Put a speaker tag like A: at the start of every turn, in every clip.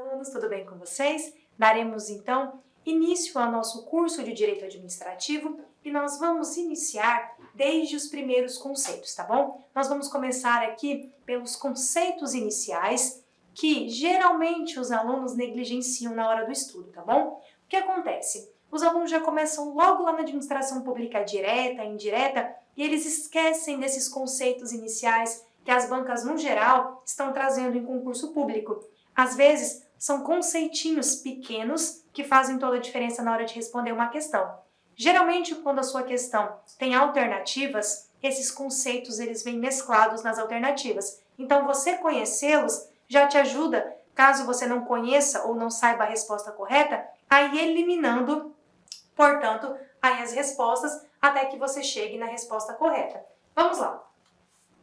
A: alunos, tudo bem com vocês? Daremos então início ao nosso curso de Direito Administrativo e nós vamos iniciar desde os primeiros conceitos, tá bom? Nós vamos começar aqui pelos conceitos iniciais que geralmente os alunos negligenciam na hora do estudo, tá bom? O que acontece? Os alunos já começam logo lá na administração pública direta, indireta, e eles esquecem desses conceitos iniciais que as bancas, no geral, estão trazendo em concurso público. Às vezes, são conceitinhos pequenos que fazem toda a diferença na hora de responder uma questão. Geralmente, quando a sua questão tem alternativas, esses conceitos eles vêm mesclados nas alternativas. Então, você conhecê-los já te ajuda, caso você não conheça ou não saiba a resposta correta, a ir eliminando, portanto, aí as respostas até que você chegue na resposta correta. Vamos lá.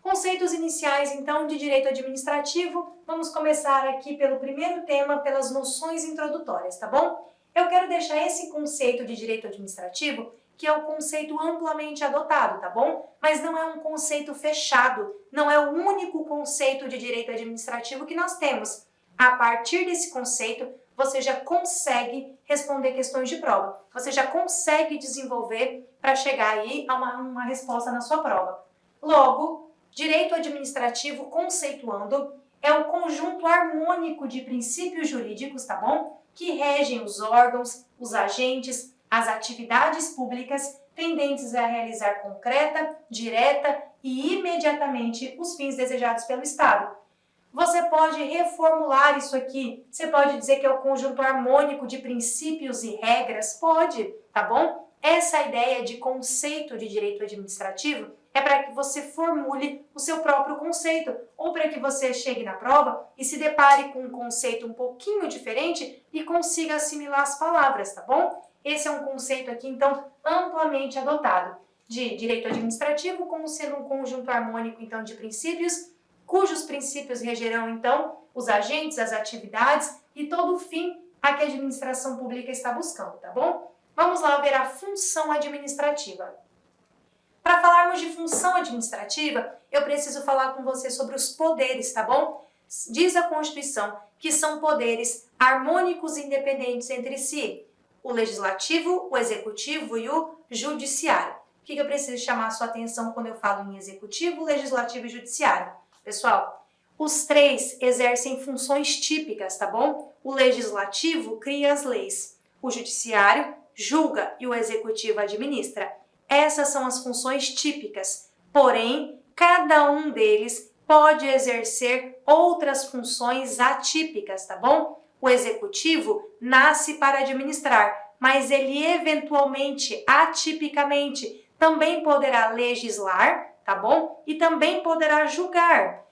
A: Conceitos iniciais, então, de direito administrativo. Vamos começar aqui pelo primeiro tema, pelas noções introdutórias, tá bom? Eu quero deixar esse conceito de direito administrativo, que é o conceito amplamente adotado, tá bom? Mas não é um conceito fechado, não é o único conceito de direito administrativo que nós temos. A partir desse conceito, você já consegue responder questões de prova. Você já consegue desenvolver para chegar aí a uma resposta na sua prova. Logo, direito administrativo, conceituando, é um conjunto harmônico de princípios jurídicos, tá bom? Que regem os órgãos, os agentes, as atividades públicas tendentes a realizar concreta, direta e imediatamente os fins desejados pelo Estado. Você pode reformular isso aqui, você pode dizer que é o conjunto harmônico de princípios e regras, pode, tá bom? Essa ideia de conceito de direito administrativo é para que você formule o seu próprio conceito, ou para que você chegue na prova e se depare com um conceito um pouquinho diferente e consiga assimilar as palavras, tá bom? Esse é um conceito aqui, então, amplamente adotado de direito administrativo como sendo um conjunto harmônico, então, de princípios, cujos princípios regerão, então, os agentes, as atividades e todo o fim a que a administração pública está buscando, tá bom? Vamos lá ver a função administrativa. Para falarmos de função administrativa, eu preciso falar com você sobre os poderes, tá bom? Diz a Constituição que são poderes harmônicos e independentes entre si. O legislativo, o executivo e o judiciário. O que eu preciso chamar a sua atenção quando eu falo em executivo, legislativo e judiciário? Pessoal, os três exercem funções típicas, tá bom? O legislativo cria as leis, o judiciário julga e o executivo administra. Essas são as funções típicas, porém, cada um deles pode exercer outras funções atípicas, tá bom? O executivo nasce para administrar, mas ele eventualmente, atipicamente, também poderá legislar, tá bom? E também poderá julgar.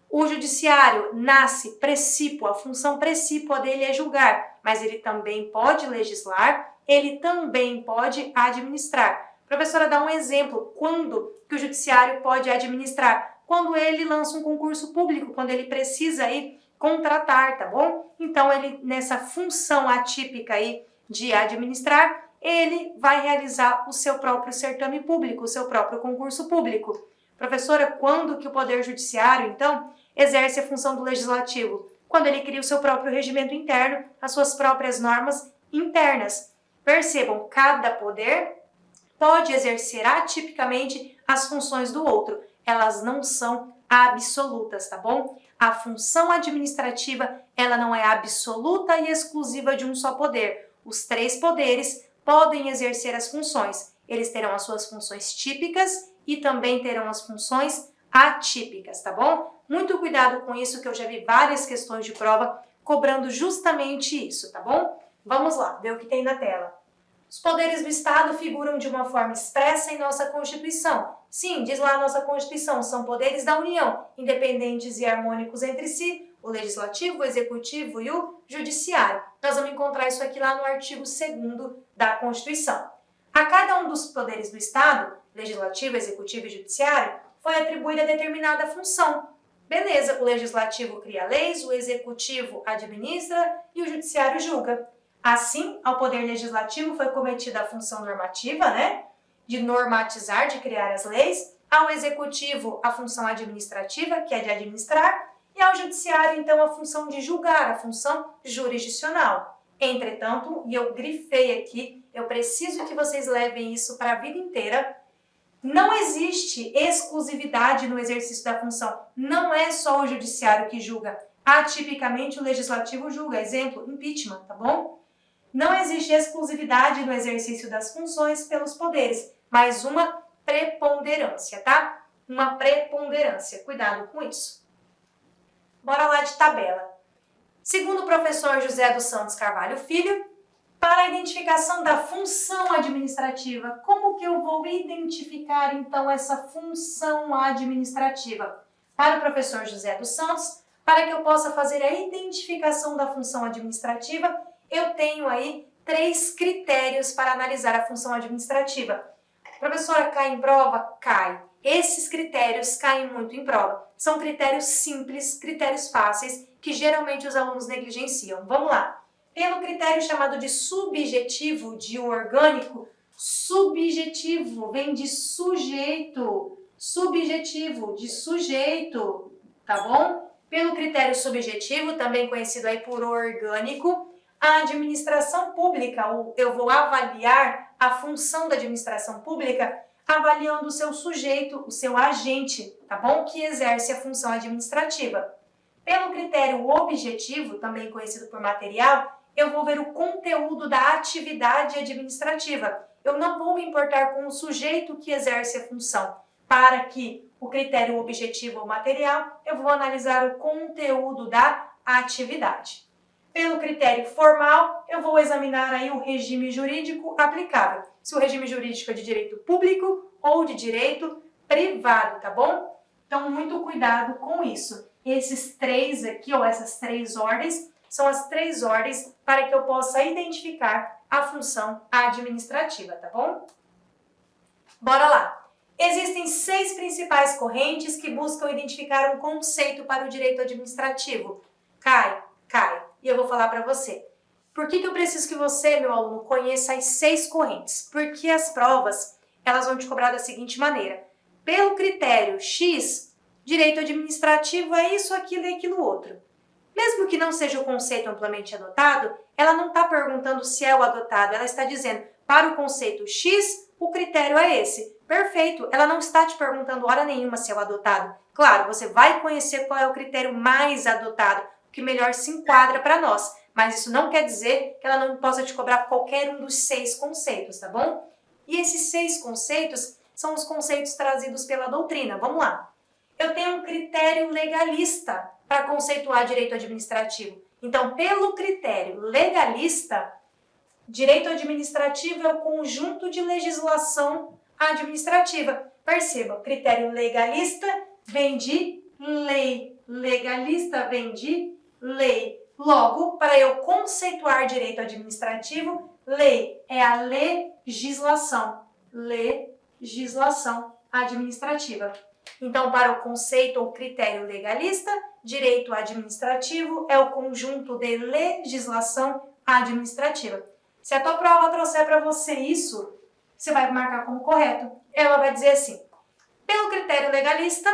A: O judiciário nasce precípua, a função precípua dele é julgar, mas ele também pode legislar, ele também pode administrar. Professora, dá um exemplo. Quando que o judiciário pode administrar? Quando ele lança um concurso público, quando ele precisa aí contratar, tá bom? Então, ele, nessa função atípica aí de administrar, ele vai realizar o seu próprio certame público, o seu próprio concurso público. Professora, quando que o Poder Judiciário, então, exerce a função do Legislativo? Quando ele cria o seu próprio regimento interno, as suas próprias normas internas. Percebam, cada poder pode exercer atipicamente as funções do outro. Elas não são absolutas, tá bom? A função administrativa, ela não é absoluta e exclusiva de um só poder. Os três poderes podem exercer as funções. Eles terão as suas funções típicas e também terão as funções atípicas, tá bom? Muito cuidado com isso, que eu já vi várias questões de prova cobrando justamente isso, tá bom? Vamos lá, ver o que tem na tela. Os poderes do Estado figuram de uma forma expressa em nossa Constituição. Sim, diz lá a nossa Constituição, são poderes da União, independentes e harmônicos entre si, o Legislativo, o Executivo e o Judiciário. Nós vamos encontrar isso aqui lá no artigo 2º da Constituição. A cada um dos poderes do Estado, Legislativo, Executivo e Judiciário, foi atribuída determinada função. Beleza, o Legislativo cria leis, o Executivo administra e o Judiciário julga. Assim, ao Poder Legislativo foi cometida a função normativa, de normatizar, de criar as leis, ao Executivo a função administrativa, que é de administrar, e ao judiciário, então, a função de julgar, a função jurisdicional. Entretanto, e eu grifei aqui, eu preciso que vocês levem isso para a vida inteira, não existe exclusividade no exercício da função. Não é só o judiciário que julga. Atipicamente, o legislativo julga. Exemplo, impeachment, tá bom? Não existe exclusividade no exercício das funções pelos poderes, mas uma preponderância, tá? Uma preponderância. Cuidado com isso. Bora lá de tabela. Segundo o professor José dos Santos Carvalho Filho, para a identificação da função administrativa, como que eu vou identificar, então, essa função administrativa? Para o professor José dos Santos, para que eu possa fazer a identificação da função administrativa, eu tenho aí 3 critérios para analisar a função administrativa. Professora, cai em prova? Cai. Esses critérios caem muito em prova. São critérios simples, critérios fáceis, que geralmente os alunos negligenciam. Vamos lá. Pelo critério chamado de subjetivo de orgânico, subjetivo vem de sujeito, subjetivo de sujeito, tá bom? Pelo critério subjetivo, também conhecido aí por orgânico, a administração pública, eu vou avaliar a função da administração pública avaliando o seu sujeito, o seu agente, tá bom? Que exerce a função administrativa. Pelo critério objetivo, também conhecido por material, eu vou ver o conteúdo da atividade administrativa. Eu não vou me importar com o sujeito que exerce a função. Para que o critério objetivo ou material, eu vou analisar o conteúdo da atividade. Pelo critério formal, eu vou examinar aí o regime jurídico aplicável. Se o regime jurídico é de direito público ou de direito privado, tá bom? Então, muito cuidado com isso. Esses 3 aqui, ou essas 3 ordens, são as 3 ordens para que eu possa identificar a função administrativa, tá bom? Bora lá! Existem 6 principais correntes que buscam identificar um conceito para o direito administrativo. Cai. E eu vou falar para você. Por que eu preciso que você, meu aluno, conheça as 6 correntes? Porque as provas, elas vão te cobrar da seguinte maneira. Pelo critério X, direito administrativo é isso, aquilo e aquilo outro. Mesmo que não seja o conceito amplamente adotado, ela não está perguntando se é o adotado, ela está dizendo, para o conceito X, o critério é esse. Perfeito, ela não está te perguntando hora nenhuma se é o adotado. Claro, você vai conhecer qual é o critério mais adotado, o que melhor se enquadra para nós, mas isso não quer dizer que ela não possa te cobrar qualquer um dos 6 conceitos, tá bom? E esses 6 conceitos são os conceitos trazidos pela doutrina. Vamos lá. Eu tenho um critério legalista para conceituar direito administrativo. Então, pelo critério legalista, direito administrativo é o conjunto de legislação administrativa. Perceba, o critério legalista vem de lei. Legalista vem de lei. Logo, para eu conceituar direito administrativo, lei é a legislação. Legislação administrativa. Então, para o conceito ou critério legalista, direito administrativo é o conjunto de legislação administrativa. Se a tua prova trouxer para você isso, você vai marcar como correto. Ela vai dizer assim, pelo critério legalista,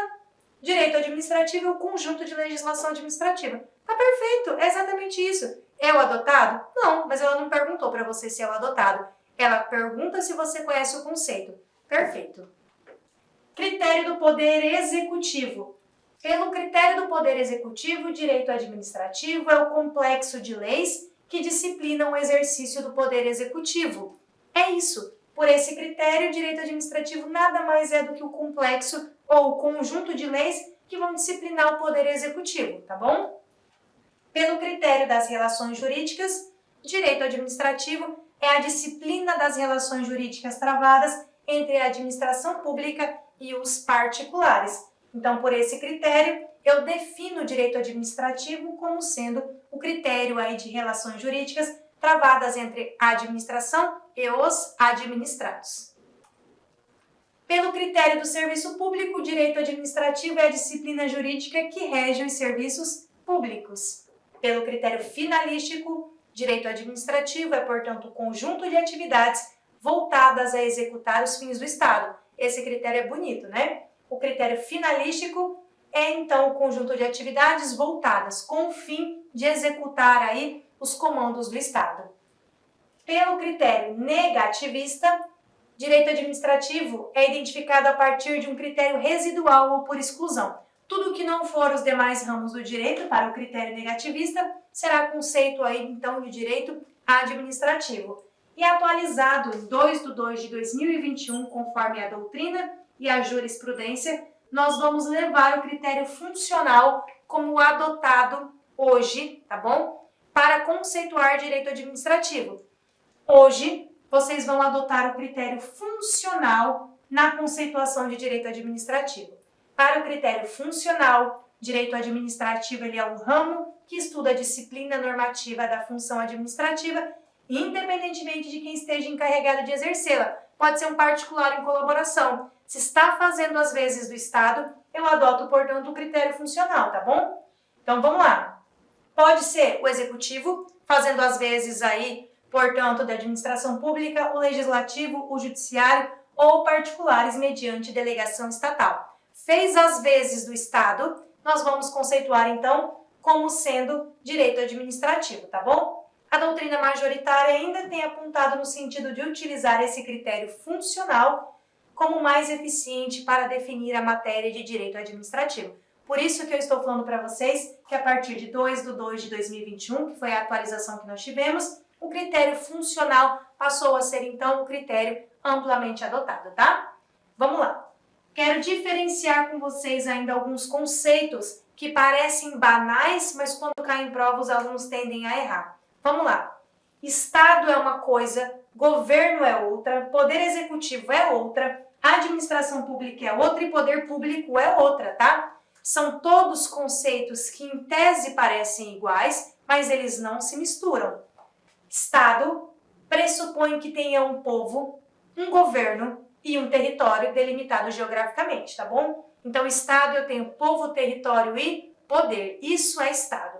A: direito administrativo é o conjunto de legislação administrativa. Tá perfeito, é exatamente isso. É o adotado? Não, mas ela não perguntou para você se é o adotado. Ela pergunta se você conhece o conceito. Perfeito. Critério do poder executivo. Pelo critério do poder executivo, o direito administrativo é o complexo de leis que disciplinam o exercício do poder executivo. É isso. Por esse critério, o direito administrativo nada mais é do que o complexo ou o conjunto de leis que vão disciplinar o poder executivo, tá bom? Pelo critério das relações jurídicas, direito administrativo é a disciplina das relações jurídicas travadas entre a administração pública e os particulares. Então, por esse critério, eu defino o direito administrativo como sendo o critério aí de relações jurídicas travadas entre a administração e os administrados. Pelo critério do serviço público, o direito administrativo é a disciplina jurídica que rege os serviços públicos. Pelo critério finalístico, direito administrativo é, portanto, o conjunto de atividades voltadas a executar os fins do Estado. Esse critério é bonito, né? O critério finalístico é então o conjunto de atividades voltadas com o fim de executar aí os comandos do Estado. Pelo critério negativista, direito administrativo é identificado a partir de um critério residual ou por exclusão. Tudo que não for os demais ramos do direito para o critério negativista será conceito aí então de direito administrativo. E atualizado em 2/2/2021, conforme a doutrina e a jurisprudência, nós vamos levar o critério funcional como adotado hoje, tá bom? Para conceituar direito administrativo. Hoje, vocês vão adotar o critério funcional na conceituação de direito administrativo. Para o critério funcional, direito administrativo ele é um ramo que estuda a disciplina normativa da função administrativa, independentemente de quem esteja encarregado de exercê-la. Pode ser um particular em colaboração. Se está fazendo as vezes do Estado, eu adoto, portanto, o critério funcional, tá bom? Então, vamos lá. Pode ser o executivo, fazendo as vezes aí, portanto, da administração pública, o legislativo, o judiciário ou particulares mediante delegação estatal. Fez as vezes do Estado, nós vamos conceituar, então, como sendo direito administrativo, tá bom? A doutrina majoritária ainda tem apontado no sentido de utilizar esse critério funcional como mais eficiente para definir a matéria de direito administrativo. Por isso que eu estou falando para vocês que a partir de 2/2/2021, que foi a atualização que nós tivemos, o critério funcional passou a ser, então, o critério amplamente adotado, tá? Vamos lá. Quero diferenciar com vocês ainda alguns conceitos que parecem banais, mas quando caem em prova os alunos tendem a errar. Vamos lá. Estado é uma coisa, governo é outra, poder executivo é outra, administração pública é outra e poder público é outra, tá? São todos conceitos que em tese parecem iguais, mas eles não se misturam. Estado pressupõe que tenha um povo, um governo e um território delimitado geograficamente, tá bom? Então, Estado eu tenho povo, território e poder. Isso é Estado.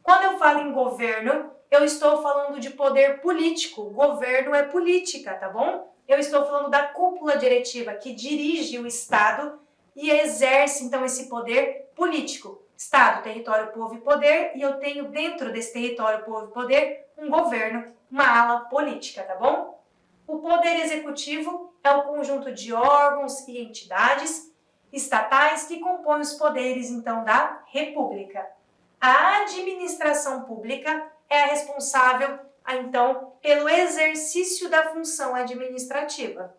A: Quando eu falo em governo, eu estou falando de poder político. Governo é política, tá bom? Eu estou falando da cúpula diretiva que dirige o Estado e exerce, então, esse poder político. Estado, território, povo e poder, e eu tenho dentro desse território, povo e poder, um governo, uma ala política, tá bom? O poder executivo é o conjunto de órgãos e entidades estatais que compõem os poderes, então, da República. A administração pública é a responsável, então, pelo exercício da função administrativa.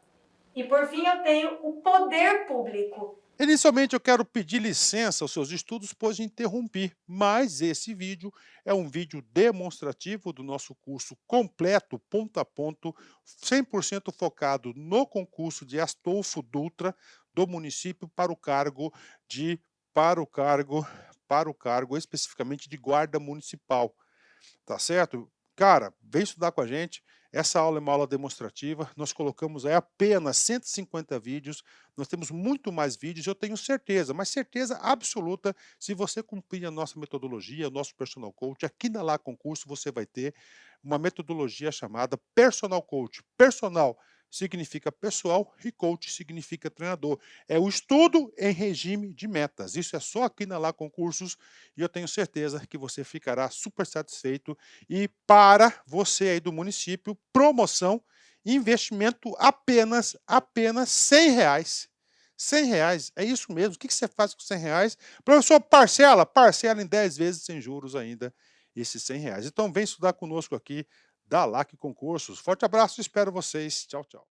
A: E, por fim, eu tenho o poder público.
B: Inicialmente, eu quero pedir licença aos seus estudos, pois interrompi, mas esse vídeo é um vídeo demonstrativo do nosso curso completo, ponto a ponto, 100% focado no concurso de Astolfo Dutra do município para o cargo especificamente de guarda municipal. Tá certo? Cara, vem estudar com a gente. Essa aula é uma aula demonstrativa. Nós colocamos aí apenas 150 vídeos. Nós temos muito mais vídeos, eu tenho certeza, mas certeza absoluta, se você cumprir a nossa metodologia, o nosso personal coach, aqui na Lá Concurso você vai ter uma metodologia chamada Personal Coach. Personal significa pessoal e coach significa treinador. É o estudo em regime de metas. Isso é só aqui na Lá Concursos e eu tenho certeza que você ficará super satisfeito. E para você aí do município, promoção, investimento apenas R$ 100. R$ 100, é isso mesmo. O que você faz com R$ 100? Professor, parcela em 10 vezes sem juros ainda esses R$ 100. Então vem estudar conosco aqui da LAC Concursos. Forte abraço, espero vocês. Tchau, tchau.